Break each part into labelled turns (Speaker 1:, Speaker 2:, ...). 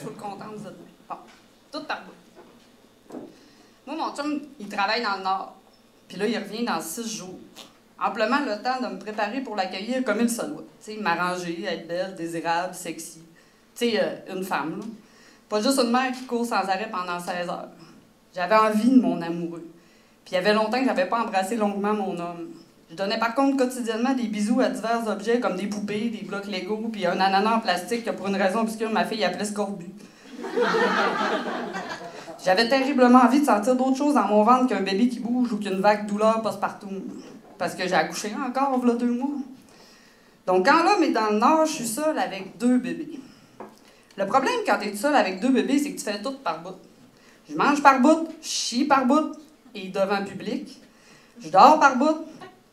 Speaker 1: full contente, vous êtes bon, tout par bout. Moi, mon chum, il travaille dans le Nord. Puis là, il revient dans 6 jours. Amplement le temps de me préparer pour l'accueillir comme il se doit. Tu sais, m'arranger, être belle, désirable, sexy. Tu sais, une femme, là. Pas juste une mère qui court sans arrêt pendant 16 heures. J'avais envie de mon amoureux. Puis il y avait longtemps que j'avais pas embrassé longuement mon homme. Je donnais par contre quotidiennement des bisous à divers objets comme des poupées, des blocs Lego, puis un ananas en plastique que pour une raison obscure, ma fille appelait Scorbut. J'avais terriblement envie de sentir d'autres choses dans mon ventre qu'un bébé qui bouge ou qu'une vague douleur passe-partout. Parce que j'ai accouché encore, voilà 2 mois. Donc quand l'homme est dans le Nord, je suis seule avec 2 bébés. Le problème quand tu es seule avec 2 bébés, c'est que tu fais tout par bout. Je mange par bout, je chie par bout, et devant le public. Je dors par bout,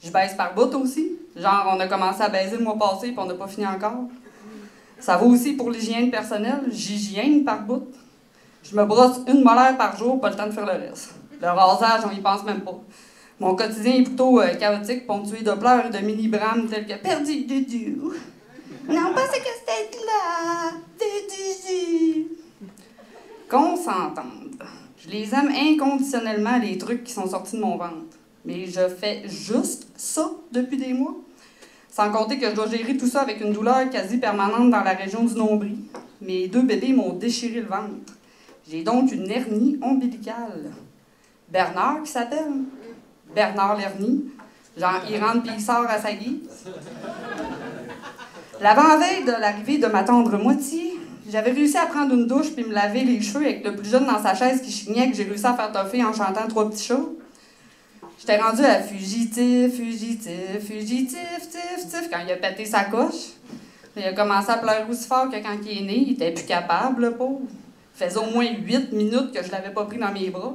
Speaker 1: je baise par bout aussi. Genre, on a commencé à baiser le mois passé, puis on n'a pas fini encore. Ça vaut aussi pour l'hygiène personnelle, j'hygiène par bout. Je me brosse une molaire par jour, pas le temps de faire le reste. Le rasage, on y pense même pas. Mon quotidien est plutôt chaotique, ponctué de pleurs et de mini-brames tels que « perdu, Dudu ». Non, pas ce que c'était là, Dudu. Qu'on s'entende. Je les aime inconditionnellement, les trucs qui sont sortis de mon ventre. Mais je fais juste ça depuis des mois. Sans compter que je dois gérer tout ça avec une douleur quasi permanente dans la région du nombril. Mes 2 bébés m'ont déchiré le ventre. J'ai donc une hernie ombilicale. Bernard qui s'appelle. Bernard l'hernie. Genre, il rentre puis il sort à sa guise. L'avant-veille de l'arrivée de ma tendre moitié, j'avais réussi à prendre une douche puis me laver les cheveux avec le plus jeune dans sa chaise qui chignait que j'ai réussi à faire toffer en chantant 3 petits chats. J'étais rendue à fugitif, fugitif, fugitif, tif, tif, quand il a pété sa coche. Il a commencé à pleurer aussi fort que quand il est né, il était plus capable, le pauvre. Ça faisait au moins 8 minutes que je l'avais pas pris dans mes bras.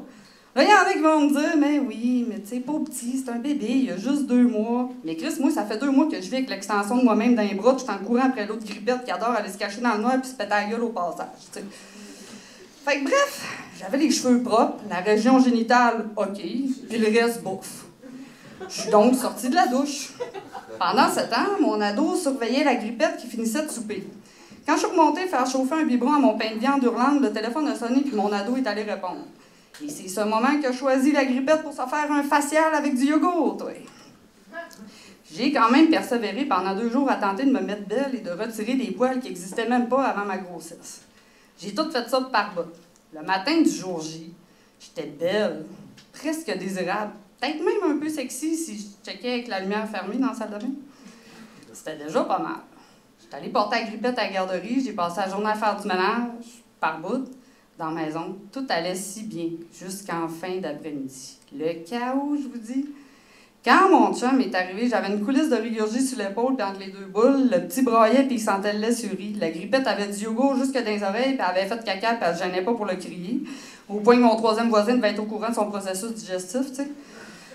Speaker 1: Là, il y en a qui vont me dire, mais oui, mais tu sais, pauvre petit, c'est un bébé, il a juste 2 mois. Mais Chris, moi, ça fait 2 mois que je vis avec l'extension de moi-même dans les bras, tout en courant après l'autre grippette qui adore aller se cacher dans le noir puis se péter la gueule au passage, tu sais. Fait que bref, j'avais les cheveux propres, la région génitale, OK, puis le reste, bouffe. Je suis donc sortie de la douche. Pendant ce temps, mon ado surveillait la grippette qui finissait de souper. Quand je suis remontée faire chauffer un biberon à mon pain de viande hurlante, le téléphone a sonné puis mon ado est allé répondre. Et c'est ce moment que je choisis la grippette pour se faire un facial avec du yogourt, oui. J'ai quand même persévéré pendant 2 jours à tenter de me mettre belle et de retirer des poils qui n'existaient même pas avant ma grossesse. J'ai tout fait ça par bout. Le matin du jour J, j'étais belle, presque désirable, peut-être même un peu sexy si je checkais avec la lumière fermée dans la salle de bain. C'était déjà pas mal. J'étais allée porter la grippette à la garderie, j'ai passé la journée à faire du ménage, par bout, dans la maison. Tout allait si bien, jusqu'en fin d'après-midi. Le chaos, je vous dis. Quand mon chum est arrivé, j'avais une coulisse de rigurgie sur l'épaule, puis entre les 2 boules, le petit braillait, puis il sentait le lait sur riz. La grippette avait du yogourt jusque dans les oreilles, puis elle avait fait caca, puis elle se gênait pas pour le crier. Au point que mon 3e voisin devait être au courant de son processus digestif, tu sais.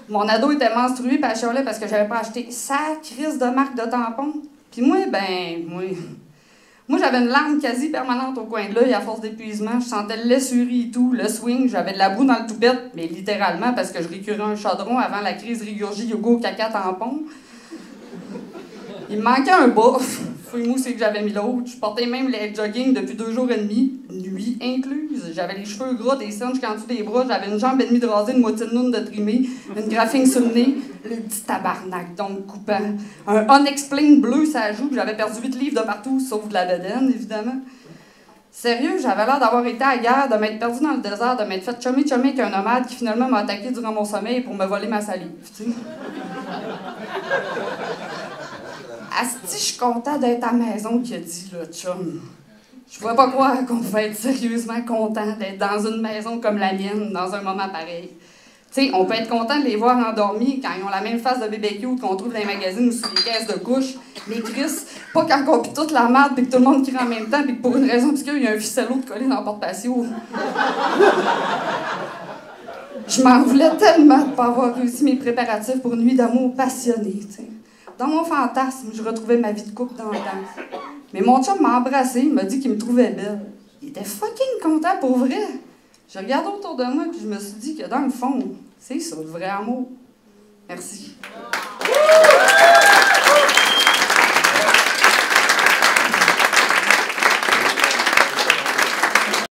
Speaker 1: Mon ado était menstrué, puis elle chialait parce que j'avais pas acheté sa crise de marque de tampon. Puis moi, moi, j'avais une larme quasi permanente au coin de l'œil à force d'épuisement. Je sentais le lait sur riz et tout, le swing. J'avais de la boue dans le toupette, mais littéralement parce que je récurais un chaudron avant la crise rigurgie yogourt caca tampon. Il me manquait un bas. Fouille-moi, c'est que j'avais mis l'autre. Je portais même les jogging depuis 2 jours et demi, nuit incluse. J'avais les cheveux gras, des cernes jusqu'en dessous des bras. J'avais une jambe et demie de rasée, une moitié de noune de trimée, une graphine sur le nez, le petit tabarnak, donc coupant. Un unexplained bleu, ça joue. J'avais perdu 8 livres de partout, sauf de la bedaine, évidemment. Sérieux, j'avais l'air d'avoir été à la guerre, de m'être perdu dans le désert, de m'être fait chummy avec un nomade qui finalement m'a attaqué durant mon sommeil pour me voler ma salive, tu sais. Asti, je suis content d'être à la maison, qui a dit, là, chum. Je vois pas croire qu'on pouvait être sérieusement content d'être dans une maison comme la mienne, dans un moment pareil. Tu sais, on peut être content de les voir endormis quand ils ont la même face de bébé cute qu'on trouve dans les magazines ou sur les caisses de couches. Mais Chris, pas quand on pis toute la merde pis que tout le monde crie en même temps pis que pour une raison obscure, il y a un ficello de collé dans le porte-patio. Je m'en voulais tellement de pas avoir réussi mes préparatifs pour une nuit d'amour passionnée, tu sais. Dans mon fantasme, je retrouvais ma vie de couple dans le temps. Mais mon chum m'a embrassée, il m'a dit qu'il me trouvait belle. Il était fucking content pour vrai. Je regardais autour de moi et je me suis dit que dans le fond, c'est ça, le vrai amour. Merci.